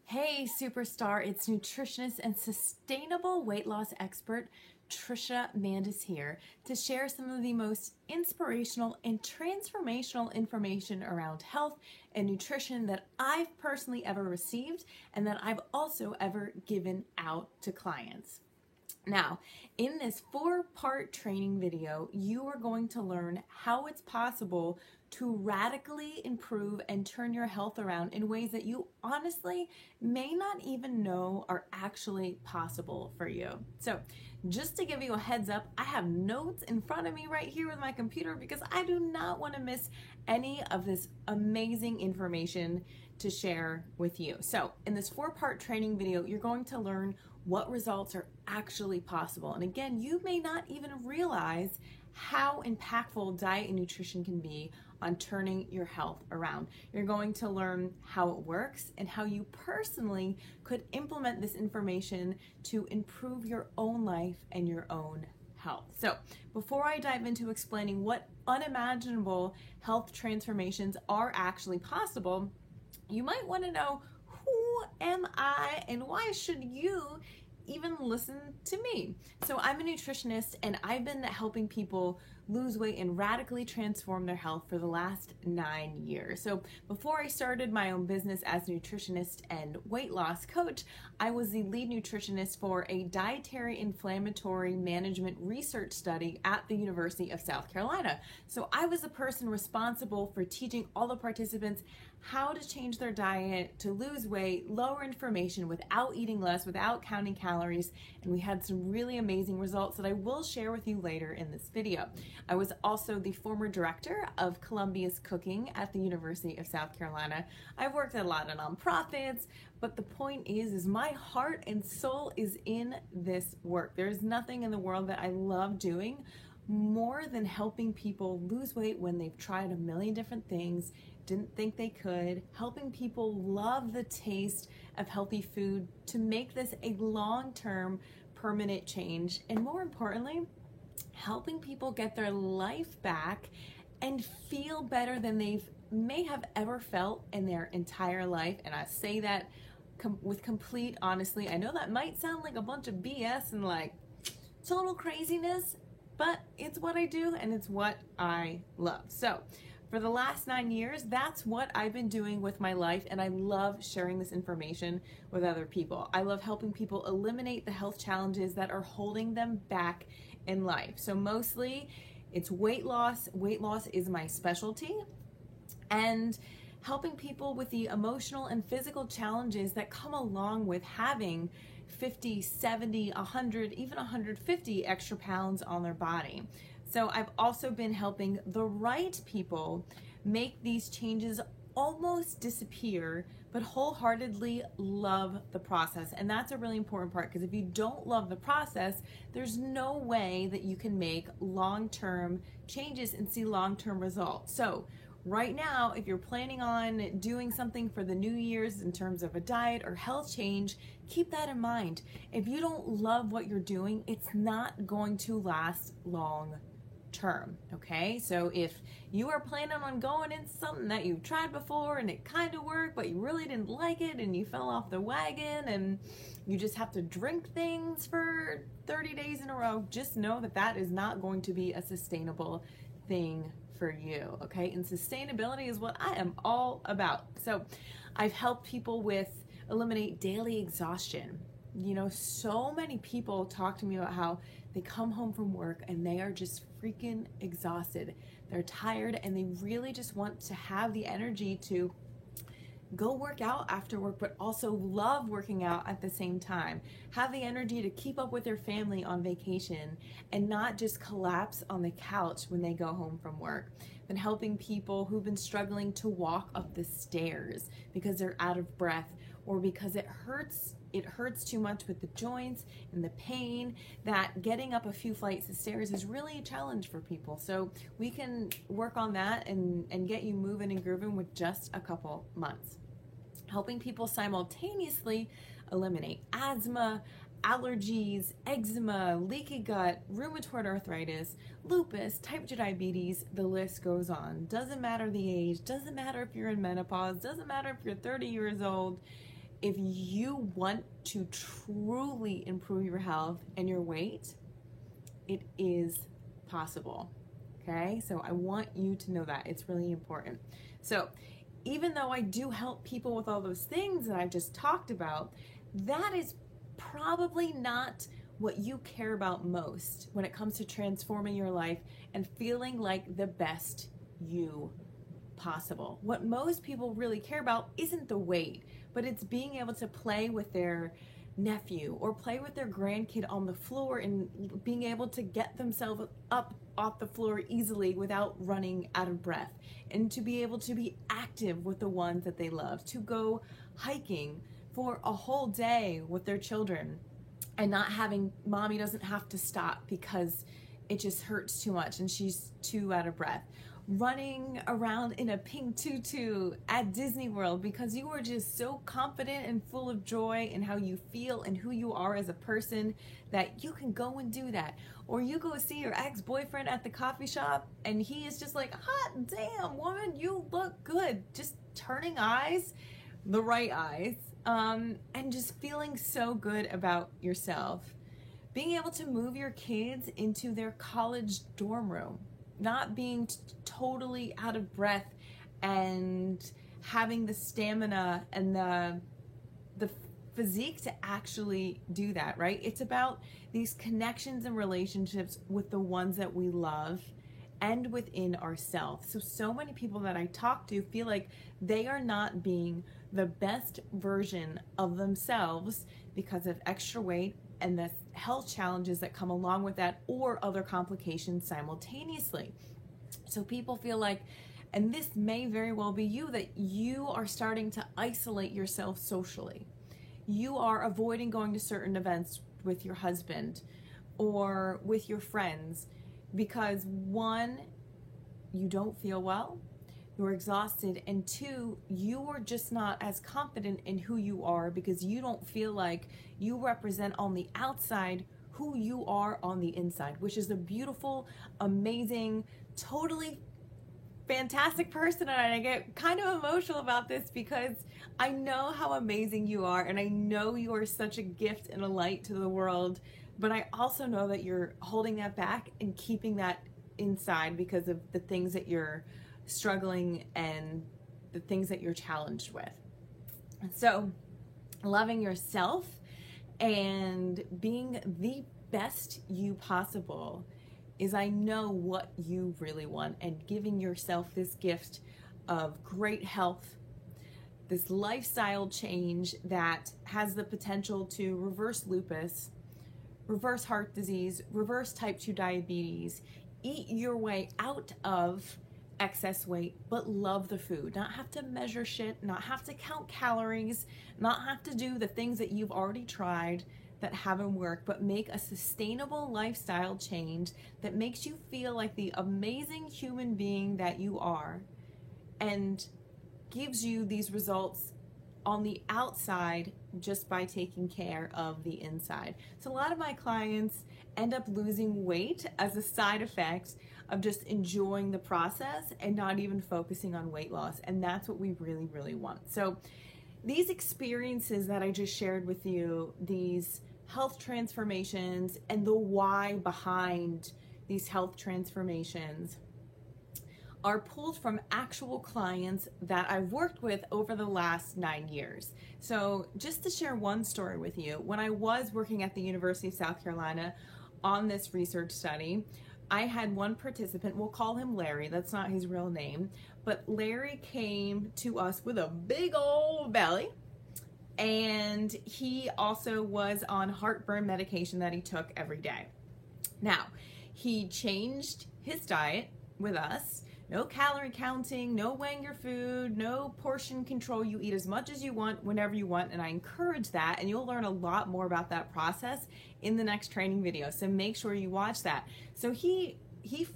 Hey, superstar, it's nutritionist and sustainable weight loss expert Trisha Mandis here to share some of the most inspirational and transformational information around health and nutrition that I've personally ever received and that I've also ever given out to clients. Now, in this 4-part training video, you are going to learn how it's possible to radically improve and turn your health around in ways that you honestly may not even know are actually possible for you. So, just to give you a heads up, I have notes in front of me right here with my computer because I do not want to miss any of this amazing information to share with you. So, in this 4-part training video, you're going to learn what results are actually possible. And again, you may not even realize how impactful diet and nutrition can be on turning your health around. You're going to learn how it works and how you personally could implement this information to improve your own life and your own health. So, before I dive into explaining what unimaginable health transformations are actually possible, you might want to know, who am I and why should you even listen to me? So I'm a nutritionist and I've been helping people lose weight and radically transform their health for the last 9 years. So before I started my own business as a nutritionist and weight loss coach, I was the lead nutritionist for a dietary inflammatory management research study at the University of South Carolina. So I was the person responsible for teaching all the participants how to change their diet to lose weight, lower inflammation without eating less, without counting calories, and we had some really amazing results that I will share with you later in this video. I was also the former director of Columbia's Cooking at the University of South Carolina. I've worked at a lot of nonprofits, but the point is my heart and soul is in this work. There's nothing in the world that I love doing more than helping people lose weight when they've tried a million different things, didn't think they could, helping people love the taste of healthy food to make this a long-term permanent change, and more importantly, helping people get their life back and feel better than they may have ever felt in their entire life. And I say that with complete honesty. I know that might sound like a bunch of BS and like total craziness, but it's what I do and it's what I love. So for the last 9 years, that's what I've been doing with my life, and I love sharing this information with other people. I love helping people eliminate the health challenges that are holding them back in life. So mostly it's weight loss. Weight loss is my specialty, and helping people with the emotional and physical challenges that come along with having 50, 70, 100, even 150 extra pounds on their body. So I've also been helping the right people make these changes almost disappear, but wholeheartedly love the process. And that's a really important part, because if you don't love the process, there's no way that you can make long-term changes and see long-term results. So right now, if you're planning on doing something for the New Year's in terms of a diet or health change, keep that in mind. If you don't love what you're doing, it's not going to last long term, okay? So if you are planning on going into something that you've tried before and it kind of worked, but you really didn't like it and you fell off the wagon and you just have to drink things for 30 days in a row, just know that that is not going to be a sustainable thing for you, okay? And sustainability is what I am all about. So I've helped people with eliminate daily exhaustion. You know, so many people talk to me about how they come home from work and they are just freaking exhausted. They're tired and they really just want to have the energy to go work out after work, but also love working out at the same time. Have the energy to keep up with their family on vacation and not just collapse on the couch when they go home from work. Been helping people who've been struggling to walk up the stairs because they're out of breath or because it hurts too much with the joints and the pain, that getting up a few flights of stairs is really a challenge for people. So we can work on that and get you moving and grooving with just a couple months. Helping people simultaneously eliminate asthma, allergies, eczema, leaky gut, rheumatoid arthritis, lupus, type 2 diabetes, the list goes on. Doesn't matter the age, doesn't matter if you're in menopause, doesn't matter if you're 30 years old. if you want to truly improve your health and your weight, it is possible. Okay, so I want you to know that. It's really important. So even though I do help people with all those things that I've just talked about, that is probably not what you care about most when it comes to transforming your life and feeling like the best you possible. What most people really care about isn't the weight, but it's being able to play with their nephew or play with their grandkid on the floor and being able to get themselves up off the floor easily without running out of breath, and to be able to be active with the ones that they love, to go hiking for a whole day with their children and not having mommy doesn't have to stop because it just hurts too much and she's too out of breath. Running around in a pink tutu at Disney World because you are just so confident and full of joy in how you feel and who you are as a person that you can go and do that. Or you go see your ex-boyfriend at the coffee shop and he is just like, hot damn woman, you look good. Just turning eyes, the right eyes, and just feeling so good about yourself. Being able to move your kids into their college dorm room, not being totally out of breath and having the stamina and the physique to actually do that, right? It's about these connections and relationships with the ones that we love and within ourselves. So many people that I talk to feel like they are not being the best version of themselves because of extra weight and the health challenges that come along with that, or other complications simultaneously. So people feel like, and this may very well be you, that you are starting to isolate yourself socially. You are avoiding going to certain events with your husband or with your friends because, one, you don't feel well, you're exhausted, and two, you are just not as confident in who you are because you don't feel like you represent on the outside who you are on the inside, which is a beautiful, amazing, totally fantastic person. And I get kind of emotional about this because I know how amazing you are, and I know you are such a gift and a light to the world, but I also know that you're holding that back and keeping that inside because of the things that you're struggling and the things that you're challenged with. So loving yourself and being the best you possible is, I know, what you really want, and giving yourself this gift of great health, this lifestyle change that has the potential to reverse lupus, reverse heart disease, reverse type 2 diabetes, eat your way out of excess weight, but love the food, not have to measure shit, not have to count calories, not have to do the things that you've already tried that haven't worked, but make a sustainable lifestyle change that makes you feel like the amazing human being that you are and gives you these results on the outside just by taking care of the inside. So a lot of my clients end up losing weight as a side effect of just enjoying the process and not even focusing on weight loss. And that's what we really, really want. So these experiences that I just shared with you, these health transformations and the why behind these health transformations, are pulled from actual clients that I've worked with over the last 9 years. So just to share one story with you, when I was working at the University of South Carolina on this research study, I had one participant, we'll call him Larry, that's not his real name, but Larry came to us with a big old belly, and he also was on heartburn medication that he took every day. Now, he changed his diet with us. No calorie counting, no weighing your food, no portion control. You eat as much as you want, whenever you want, and I encourage that, and you'll learn a lot more about that process in the next training video, so make sure you watch that. So he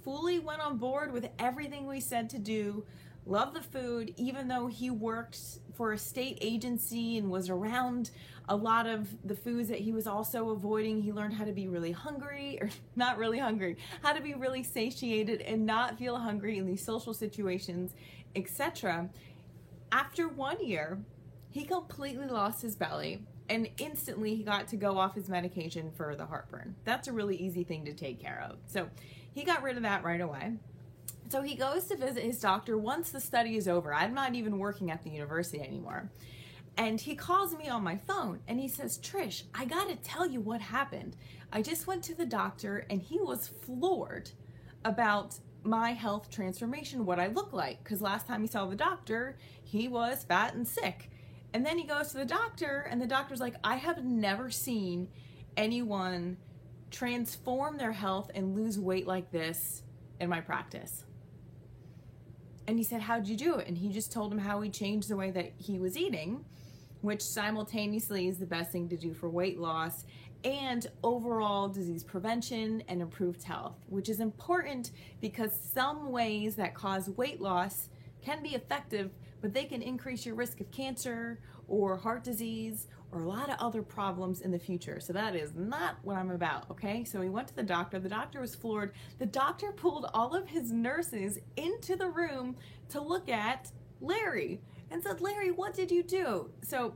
fully went on board with everything we said to do, loved the food, even though he worked for a state agency and was around a lot of the foods that he was also avoiding. He learned how to be really hungry, or not really hungry, how to be really satiated and not feel hungry in these social situations, etc. After 1 year, he completely lost his belly, and instantly he got to go off his medication for the heartburn. That's a really easy thing to take care of. So he got rid of that right away. So he goes to visit his doctor once the study is over. I'm not even working at the university anymore. And he calls me on my phone and he says, Trish, I gotta tell you what happened. I just went to the doctor and he was floored about my health transformation, what I look like. Because last time he saw the doctor, he was fat and sick. And then he goes to the doctor and the doctor's like, I have never seen anyone transform their health and lose weight like this in my practice. And he said, how'd you do it? And he just told him how he changed the way that he was eating, which simultaneously is the best thing to do for weight loss and overall disease prevention and improved health, which is important because some ways that cause weight loss can be effective, but they can increase your risk of cancer or heart disease or a lot of other problems in the future. So that is not what I'm about, okay? So he went to the doctor. The doctor was floored. The doctor pulled all of his nurses into the room to look at Larry and said, Larry, what did you do? So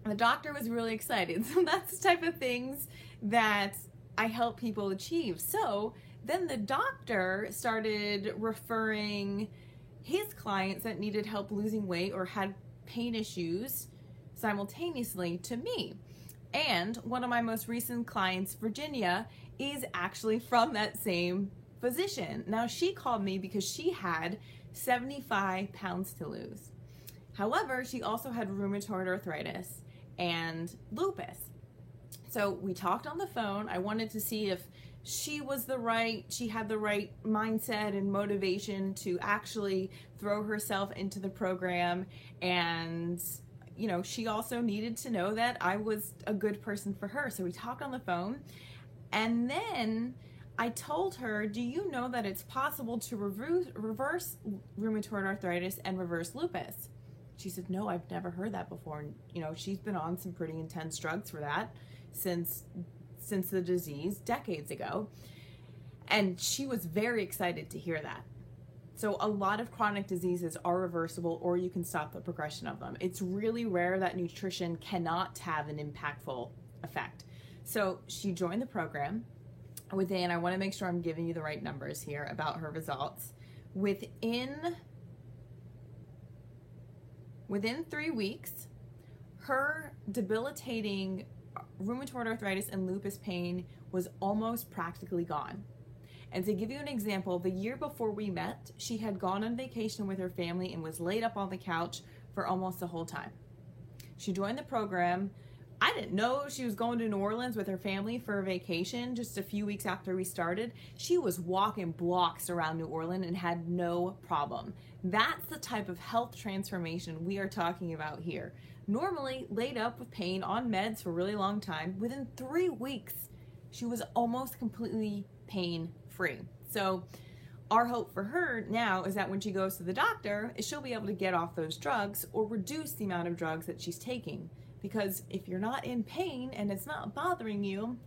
the doctor was really excited. So that's the type of things that I help people achieve. So then the doctor started referring his clients that needed help losing weight or had pain issues simultaneously to me. And one of my most recent clients, Virginia, is actually from that same physician. Now, she called me because she had 75 pounds to lose. However, she also had rheumatoid arthritis and lupus. So we talked on the phone. I wanted to see if she had the right mindset and motivation to actually throw herself into the program. And, you know, she also needed to know that I was a good person for her. So we talked on the phone. And then I told her, do you know that it's possible to reverse rheumatoid arthritis and reverse lupus? She said, no, I've never heard that before. And, you know, she's been on some pretty intense drugs for that since the disease decades ago. And she was very excited to hear that. So a lot of chronic diseases are reversible, or you can stop the progression of them. It's really rare that nutrition cannot have an impactful effect. So she joined the program. I want to make sure I'm giving you the right numbers here about her results. Within 3 weeks, her debilitating rheumatoid arthritis and lupus pain was almost practically gone. And to give you an example, the year before we met, she had gone on vacation with her family and was laid up on the couch for almost the whole time. She joined the program. I didn't know she was going to New Orleans with her family for a vacation just a few weeks after we started. She was walking blocks around New Orleans and had no problem. That's the type of health transformation we are talking about here. Normally laid up with pain on meds for a really long time, within 3 weeks, she was almost completely pain-free. So our hope for her now is that when she goes to the doctor, she'll be able to get off those drugs or reduce the amount of drugs that she's taking. Because if you're not in pain and it's not bothering you,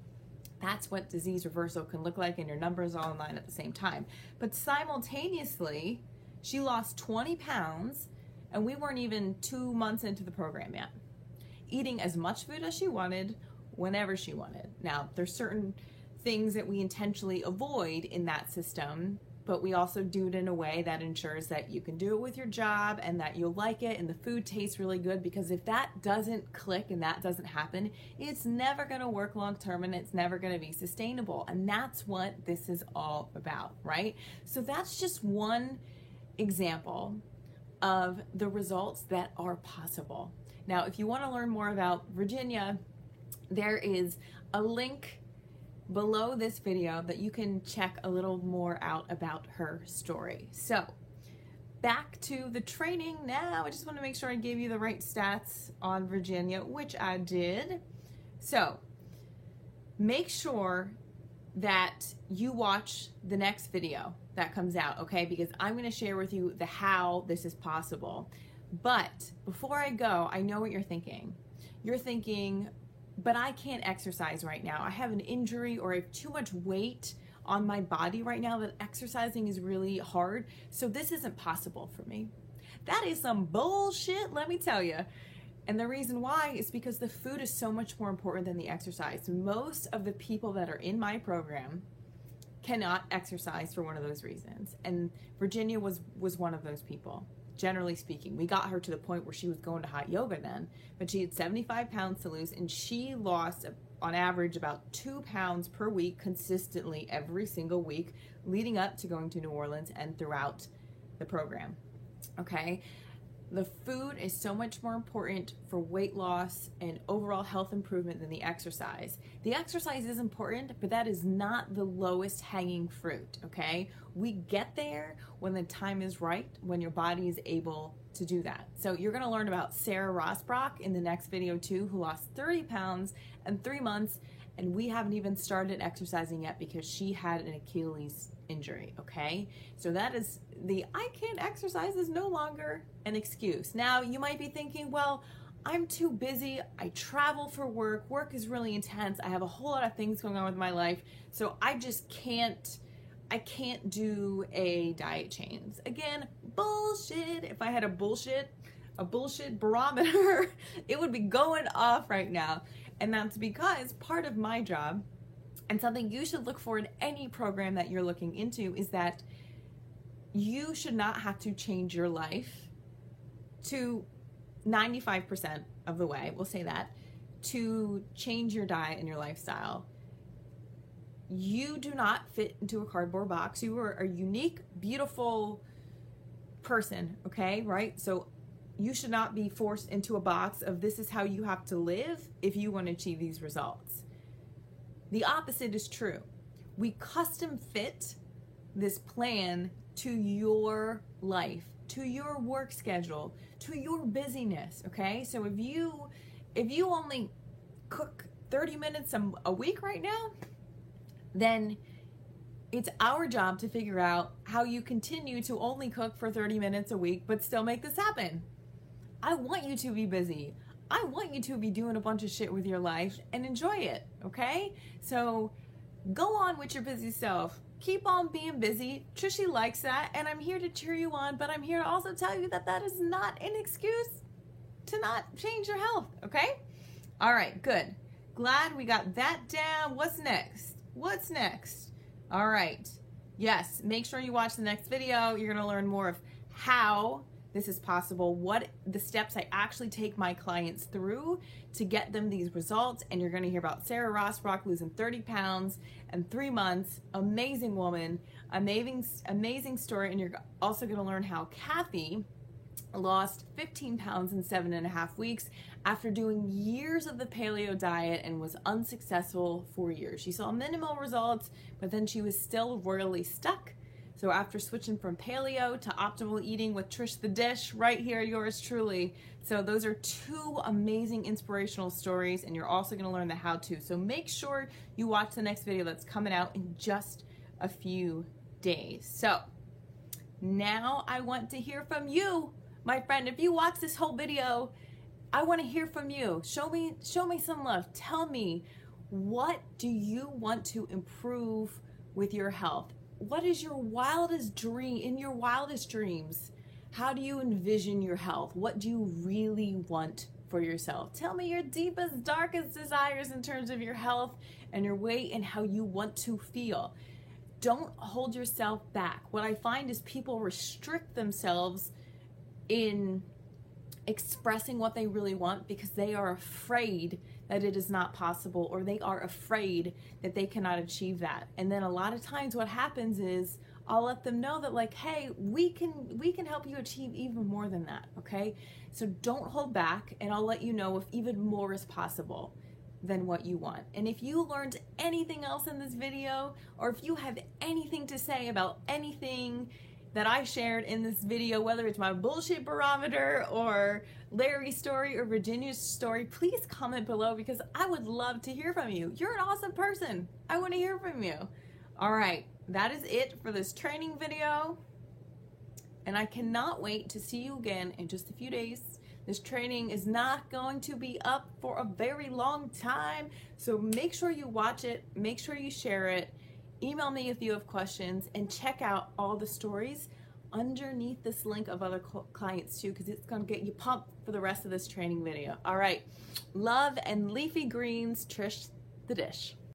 that's what disease reversal can look like, and your numbers all in line at the same time. But simultaneously, she lost 20 pounds, and we weren't even 2 months into the program yet. Eating as much food as she wanted, whenever she wanted. Now, there's certain things that we intentionally avoid in that system, but we also do it in a way that ensures that you can do it with your job and that you'll like it and the food tastes really good, because if that doesn't click and that doesn't happen, it's never going to work long term and it's never going to be sustainable. And that's what this is all about, right? So that's just one example of the results that are possible. Now, if you want to learn more about Virginia, there is a link below this video that you can check a little more out about her story. So back to the training now. I just want to make sure I gave you the right stats on Virginia, which I did. So make sure that you watch the next video that comes out, okay? Because I'm going to share with you the how this is possible. But before I go, I know what you're thinking. You're thinking, but I can't exercise right now. I have an injury or I have too much weight on my body right now that exercising is really hard. So this isn't possible for me. That is some bullshit, let me tell you. And the reason why is because the food is so much more important than the exercise. Most of the people that are in my program cannot exercise for one of those reasons. And Virginia was one of those people. Generally speaking, we got her to the point where she was going to hot yoga then, but she had 75 pounds to lose, and she lost on average about 2 pounds per week consistently every single week leading up to going to New Orleans and throughout the program. Okay? The food is so much more important for weight loss and overall health improvement than the exercise. The exercise is important, but that is not the lowest hanging fruit, okay? We get there when the time is right, when your body is able to do that. So you're gonna learn about Sarah Rosbrock in the next video too, who lost 30 pounds in 3 months, and we haven't even started exercising yet because she had an Achilles injury, okay? So that is the I can't exercise is no longer an excuse. Now you might be thinking, well, I'm too busy. I travel for work. Work is really intense. I have a whole lot of things going on with my life. So I just can't do a diet change. Again, bullshit. If I had a bullshit barometer, it would be going off right now. And that's because part of my job, and something you should look for in any program that you're looking into, is that you should not have to change your life to 95% of the way, we'll say that, to change your diet and your lifestyle. You do not fit into a cardboard box. You are a unique, beautiful person, okay, right? So you should not be forced into a box of this is how you have to live if you want to achieve these results. The opposite is true. We custom fit this plan to your life, to your work schedule, to your busyness, okay? So if you only cook 30 minutes a week right now, then it's our job to figure out how you continue to only cook for 30 minutes a week but still make this happen. I want you to be busy. I want you to be doing a bunch of shit with your life and enjoy it, okay? So go on with your busy self. Keep on being busy. Trishy likes that, and I'm here to cheer you on, but I'm here to also tell you that that is not an excuse to not change your health, okay? All right, good. Glad we got that down. What's next? What's next? All right. Yes, make sure you watch the next video. You're going to learn more of how this is possible, what the steps I actually take my clients through to get them these results. And you're going to hear about Sarah Rosbrock losing 30 pounds in 3 months. Amazing woman, amazing story. And you're also going to learn how Kathy lost 15 pounds in 7.5 weeks after doing years of the paleo diet and was unsuccessful for years. She saw minimal results, but then she was still royally stuck. So after switching from paleo to optimal eating with Trish the Dish, right here, yours truly. So those are 2 amazing inspirational stories, and you're also going to learn the how-to. So make sure you watch the next video that's coming out in just a few days. So now I want to hear from you, my friend. If you watch this whole video, I want to hear from you. Show me some love. Tell me, what do you want to improve with your health? What is your wildest dream? In your wildest dreams, how do you envision your health? What do you really want for yourself? Tell me your deepest, darkest desires in terms of your health and your weight and how you want to feel. Don't hold yourself back. What I find is people restrict themselves in expressing what they really want because they are afraid that it is not possible, or they are afraid that they cannot achieve that. And then a lot of times what happens is I'll let them know that, like, hey, we can help you achieve even more than that, okay? So don't hold back, and I'll let you know if even more is possible than what you want. And if you learned anything else in this video, or if you have anything to say about anything that I shared in this video, whether it's my bullshit barometer or Larry's story or Virginia's story, please comment below because I would love to hear from you. You're an awesome person. I want to hear from you. All right, that is it for this training video. And I cannot wait to see you again in just a few days. This training is not going to be up for a very long time, so make sure you watch it, make sure you share it. Email me if you have questions, and check out all the stories underneath this link of other clients too, because it's going to get you pumped for the rest of this training video. All right, love and leafy greens, Trish the Dish.